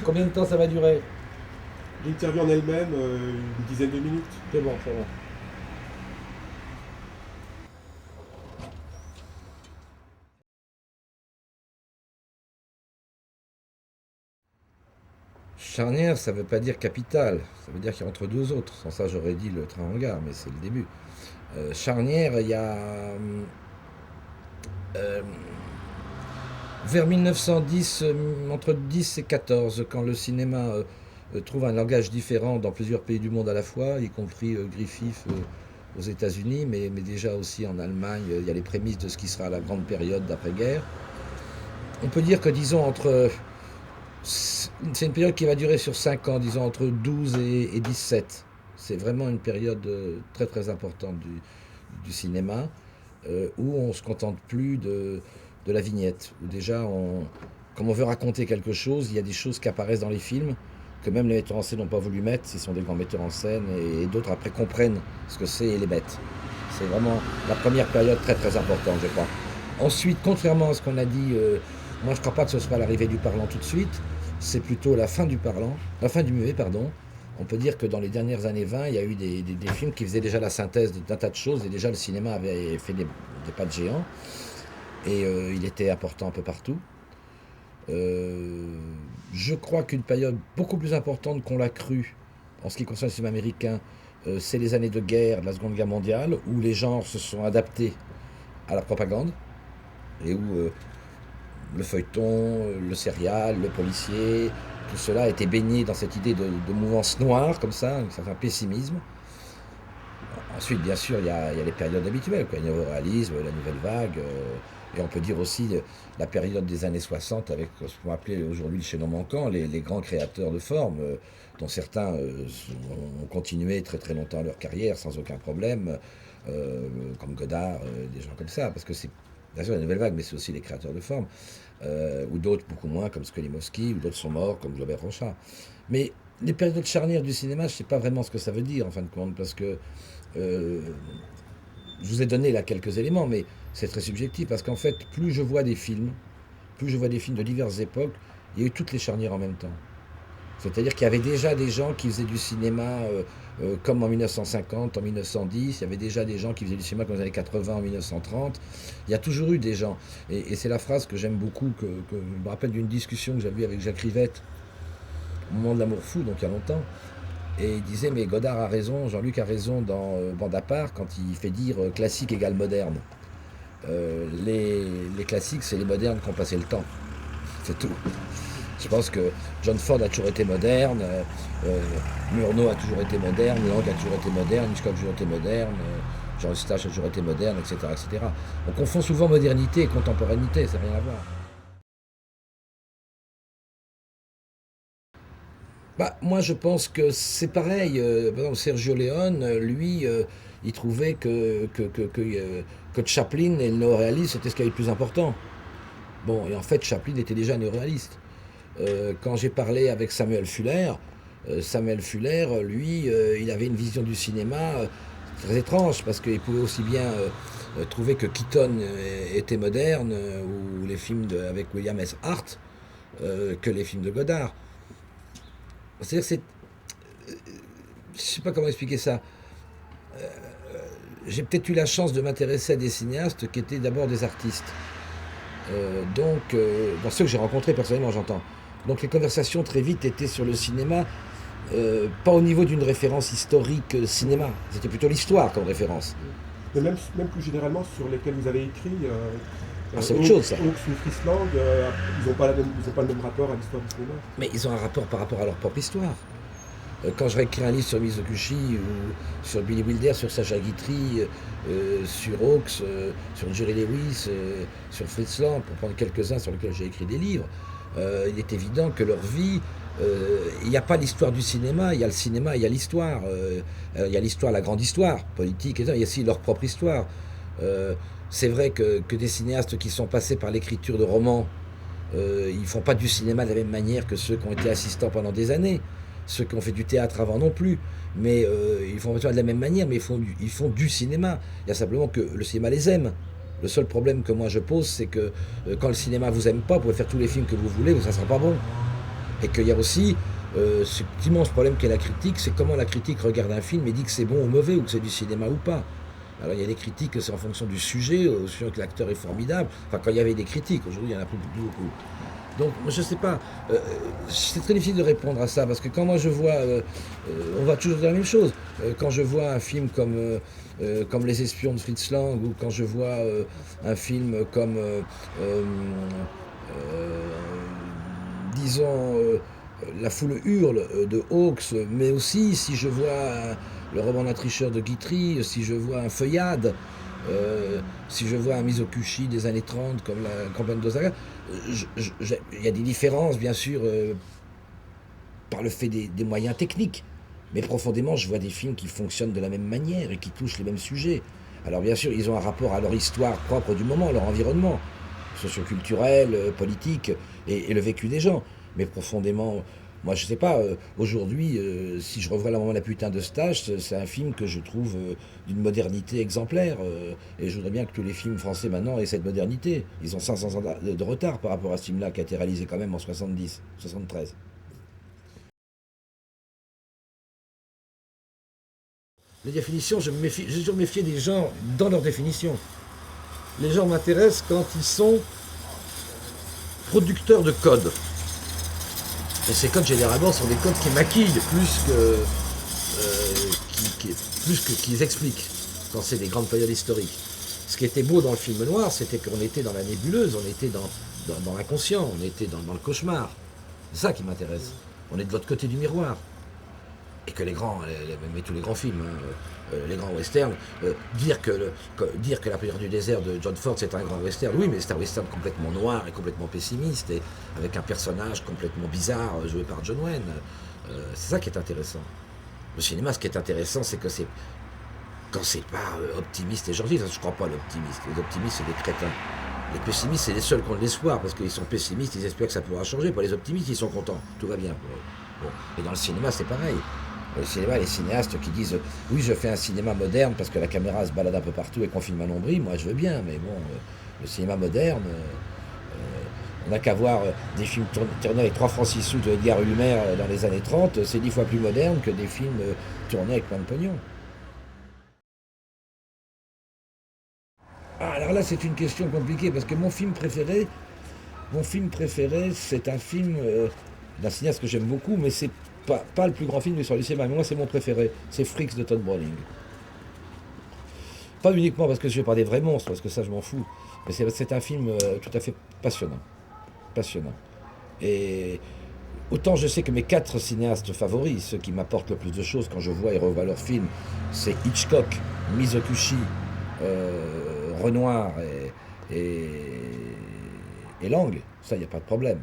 Combien de temps ça va durer? L'interview en elle-même, une dizaine de minutes. C'est bon, c'est bon. Charnière, ça veut pas dire capitale, ça veut dire qu'il y a entre deux autres. Sans ça, j'aurais dit le train en gare, mais c'est le début. Charnière, il y a euh, vers 1910, entre 10 et 14, quand le cinéma trouve un langage différent dans plusieurs pays du monde à la fois, y compris Griffith aux États-Unis, mais déjà aussi en Allemagne, il y a les prémices de ce qui sera la grande période d'après-guerre. On peut dire que, disons, c'est une période qui va durer sur 5 ans, disons entre 12 et 17. C'est vraiment une période très très importante du cinéma, où on ne se contente plus de la vignette. Où déjà, comme on veut raconter quelque chose, il y a des choses qui apparaissent dans les films que même les metteurs en scène n'ont pas voulu mettre, s'ils sont des grands metteurs en scène, et d'autres après comprennent ce que c'est et les mettent. C'est vraiment la première période très très importante, je crois. Ensuite, contrairement à ce qu'on a dit, moi je ne crois pas que ce soit l'arrivée du parlant tout de suite, c'est plutôt la fin du parlant, la fin du muet, pardon. On peut dire que dans les dernières années 20, il y a eu des films qui faisaient déjà la synthèse d'un tas de choses, et déjà le cinéma avait fait des pas de géant, et il était important un peu partout. Je crois qu'une période beaucoup plus importante qu'on l'a cru en ce qui concerne le cinéma américain, c'est les années de guerre, de la Seconde Guerre mondiale, où les genres se sont adaptés à la propagande, et où le feuilleton, le serial, le policier, tout cela a été baigné dans cette idée de mouvance noire, comme ça, un certain pessimisme. Ensuite, bien sûr, il y a les périodes habituelles, quoi. Il y a le réalisme, la nouvelle vague, et on peut dire aussi la période des années 60 avec ce qu'on appelait aujourd'hui le chaînon manquant, les grands créateurs de formes, dont certains ont continué très très longtemps leur carrière sans aucun problème, comme Godard, des gens comme ça, parce que c'est bien sûr la nouvelle vague, mais c'est aussi les créateurs de formes, ou d'autres beaucoup moins, comme Skolimowski, ou d'autres sont morts, comme Robert Rochard. Mais les périodes charnières du cinéma, je ne sais pas vraiment ce que ça veut dire, en fin de compte, parce que euh, je vous ai donné là quelques éléments, mais c'est très subjectif, parce qu'en fait, plus je vois des films de diverses époques, il y a eu toutes les charnières en même temps. C'est-à-dire qu'il y avait déjà des gens qui faisaient du cinéma comme en 1950, en 1910. Il y avait déjà des gens qui faisaient du cinéma comme dans les années 80, en 1930. Il y a toujours eu des gens. Et c'est la phrase que j'aime beaucoup, que je me rappelle d'une discussion que j'avais eue avec Jacques Rivette au moment de l'Amour fou, donc il y a longtemps. Et il disait, mais Godard a raison, Jean-Luc a raison dans Bande à part, quand il fait dire classique égale moderne. Les classiques, c'est les modernes qui ont passé le temps. C'est tout. Je pense que John Ford a toujours été moderne, Murnau a toujours été moderne, Lang a toujours été moderne, Hitchcock a toujours été moderne, Jean Eustache a toujours été moderne, etc., etc. On confond souvent modernité et contemporanéité, ça n'a rien à voir. Bah, moi, je pense que c'est pareil. Par exemple, Sergio Leone, lui, il trouvait que Chaplin et le néoréalisme, c'était ce qui avait le plus important. Bon, et en fait, Chaplin était déjà néoréaliste. Quand j'ai parlé avec Samuel Fuller, lui, il avait une vision du cinéma très étrange, parce qu'il pouvait aussi bien trouver que Keaton était moderne, ou les films avec William S. Hart, que les films de Godard. C'est-à-dire, je ne sais pas comment expliquer ça. J'ai peut-être eu la chance de m'intéresser à des cinéastes qui étaient d'abord des artistes. Dans ceux que j'ai rencontrés personnellement, j'entends. Donc les conversations très vite étaient sur le cinéma, pas au niveau d'une référence historique cinéma. C'était plutôt l'histoire comme référence. Mais même plus généralement sur lesquels vous avez écrit, Ah, c'est autre chose, ça. Hawks ou Friesland, ils n'ont pas, pas le même rapport à l'histoire du cinéma. Mais ils ont un rapport par rapport à leur propre histoire. Quand je réécris un livre sur Mizoguchi, ou sur Billy Wilder, sur Sacha Guitry, sur Hawks, sur Jerry Lewis, sur Fritz Lang, pour prendre quelques-uns sur lesquels j'ai écrit des livres, il est évident que leur vie, il n'y a pas l'histoire du cinéma, il y a le cinéma, il y a l'histoire. Il y a l'histoire, la grande histoire politique, et il y a aussi leur propre histoire. C'est vrai que des cinéastes qui sont passés par l'écriture de romans, ils ne font pas du cinéma de la même manière que ceux qui ont été assistants pendant des années, ceux qui ont fait du théâtre avant non plus, mais ils font de la même manière, mais ils font du cinéma. Il y a simplement que le cinéma les aime. Le seul problème que moi je pose, c'est que quand le cinéma vous aime pas, vous pouvez faire tous les films que vous voulez, mais ça ne sera pas bon. Et qu'il y a aussi cet immense problème qu'est la critique, c'est comment la critique regarde un film et dit que c'est bon ou mauvais, ou que c'est du cinéma ou pas. Alors il y a des critiques, c'est en fonction du sujet, suivant que l'acteur est formidable. Enfin, quand il y avait des critiques, aujourd'hui il n'y en a plus beaucoup. Donc, je ne sais pas, c'est très difficile de répondre à ça, parce que quand moi je vois, on va toujours dire la même chose. Quand je vois un film comme Les Espions de Fritz Lang, ou quand je vois un film comme, disons, La foule hurle de Hawks, mais aussi si je vois le roman d'un tricheur de Guitry, si je vois un Feuillade, si je vois un Mizoguchi des années 30 comme la campagne d'Osaka, il y a des différences bien sûr par le fait des moyens techniques, mais profondément je vois des films qui fonctionnent de la même manière et qui touchent les mêmes sujets. Alors bien sûr ils ont un rapport à leur histoire propre du moment, leur environnement, socioculturel, politique et le vécu des gens, mais profondément. Moi, je sais pas, aujourd'hui, si je revois La Maman la putain de Stache, c'est un film que je trouve d'une modernité exemplaire. Et je voudrais bien que tous les films français maintenant aient cette modernité. Ils ont 500 ans de retard par rapport à ce film-là qui a été réalisé quand même en 70, 73. Les définitions, j'ai toujours méfié des gens dans leurs définitions. Les gens m'intéressent quand ils sont producteurs de codes. Et ces codes, généralement, sont des codes qui maquillent qu'ils expliquent, quand c'est des grandes périodes historiques. Ce qui était beau dans le film noir, c'était qu'on était dans la nébuleuse, on était dans l'inconscient, on était dans le cauchemar. C'est ça qui m'intéresse. On est de l'autre côté du miroir. Et que mais tous les grands films, les grands westerns, dire que La prière du désert de John Ford c'est un grand western, oui, mais c'est un western complètement noir et complètement pessimiste, et avec un personnage complètement bizarre joué par John Wayne. C'est ça qui est intéressant. Le cinéma, ce qui est intéressant, c'est que c'est quand c'est pas optimiste et gentil. Je crois pas à l'optimiste. Les optimistes, c'est des crétins. Les pessimistes, c'est les seuls qui ont de l'espoir, parce qu'ils sont pessimistes, ils espèrent que ça pourra changer. Pas les optimistes, ils sont contents, tout va bien pour eux. Bon. Et dans le cinéma, c'est pareil. Le cinéma, les cinéastes qui disent oui, je fais un cinéma moderne parce que la caméra se balade un peu partout et qu'on filme à nombril, moi je veux bien, mais bon, le cinéma moderne, on n'a qu'à voir des films tournés avec 3 francs 6 sous de Edgar Ulmer dans les années 30, c'est 10 fois plus moderne que des films tournés avec plein de pognon. Ah, alors là, c'est une question compliquée parce que mon film préféré, c'est un film d'un cinéaste que j'aime beaucoup, mais c'est pas le plus grand film sur le cinéma. Mais moi, c'est mon préféré. C'est Freaks de Todd Browning. Pas uniquement parce que je fais pas des vrais monstres, parce que ça, je m'en fous. Mais c'est un film tout à fait passionnant. Passionnant. Et autant je sais que mes 4 cinéastes favoris, ceux qui m'apportent le plus de choses quand je vois et revois leurs films, c'est Hitchcock, Mizoguchi, Renoir et Lang. Ça, il n'y a pas de problème.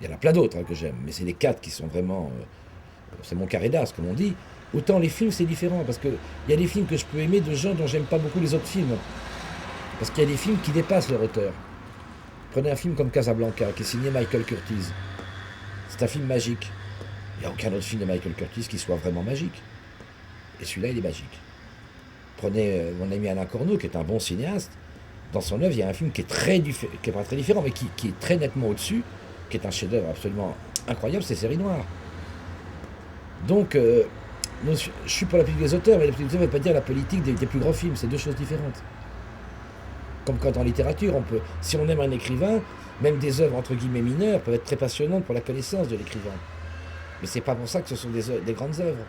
Il y en a plein d'autres que j'aime, mais c'est les 4 qui sont vraiment. C'est mon carré d'as, comme on dit. Autant les films, c'est différent, parce qu'il y a des films que je peux aimer de gens dont j'aime pas beaucoup les autres films. Parce qu'il y a des films qui dépassent leur auteur. Prenez un film comme Casablanca, qui est signé Michael Curtiz. C'est un film magique. Il n'y a aucun autre film de Michael Curtiz qui soit vraiment magique. Et celui-là, il est magique. Prenez mon ami Alain Corneau, qui est un bon cinéaste. Dans son œuvre, il y a un film qui est pas très différent, mais qui est très nettement au-dessus, qui est un chef-d'œuvre absolument incroyable, c'est Série Noire. Donc, je suis pour la politique des auteurs, mais la politique des auteurs ne veut pas dire la politique des plus grands films, c'est 2 choses différentes. Comme quand en littérature, si on aime un écrivain, même des œuvres entre guillemets mineures peuvent être très passionnantes pour la connaissance de l'écrivain. Mais c'est pas pour ça que ce sont des grandes œuvres.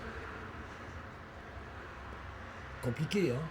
Compliqué, hein.